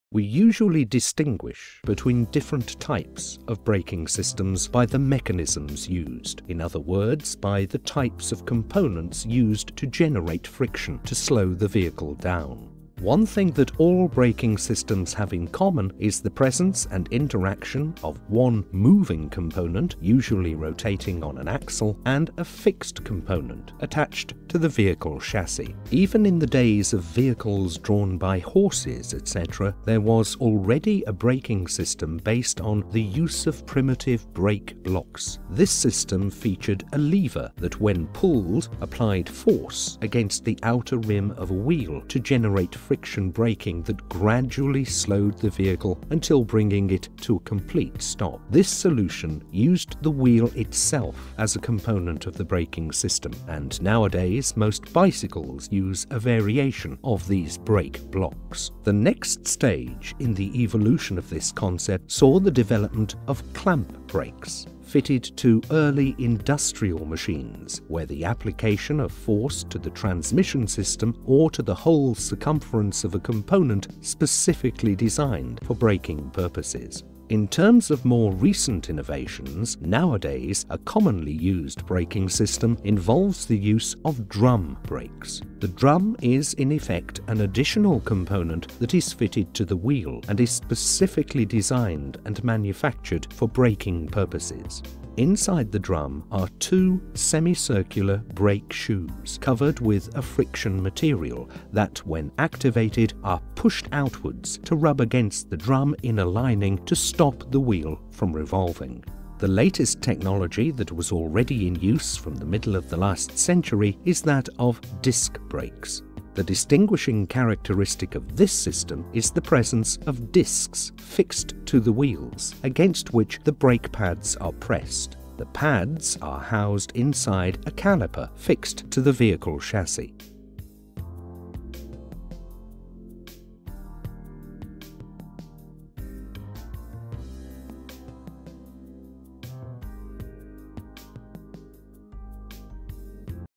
We usually distinguish between different types of braking systems by the mechanisms used. In other words, by the types of components used to generate friction to slow the vehicle down. One thing that all braking systems have in common is the presence and interaction of one moving component, usually rotating on an axle, and a fixed component attached to the vehicle chassis. Even in the days of vehicles drawn by horses, etc., there was already a braking system based on the use of primitive brake blocks. This system featured a lever that, when pulled, applied force against the outer rim of a wheel to generate friction braking that gradually slowed the vehicle until bringing it to a complete stop. This solution used the wheel itself as a component of the braking system, and nowadays most bicycles use a variation of these brake blocks. The next stage in the evolution of this concept saw the development of clamp brakes, fitted to early industrial machines, where the application of force to the transmission system or to the whole circumference of a component specifically designed for braking purposes. In terms of more recent innovations, nowadays a commonly used braking system involves the use of drum brakes. The drum is in effect an additional component that is fitted to the wheel and is specifically designed and manufactured for braking purposes. Inside the drum are two semicircular brake shoes covered with a friction material that, when activated, are pushed outwards to rub against the drum inner lining to stop the wheel from revolving. The latest technology that was already in use from the middle of the last century is that of disc brakes. The distinguishing characteristic of this system is the presence of discs fixed to the wheels, against which the brake pads are pressed. The pads are housed inside a caliper fixed to the vehicle chassis.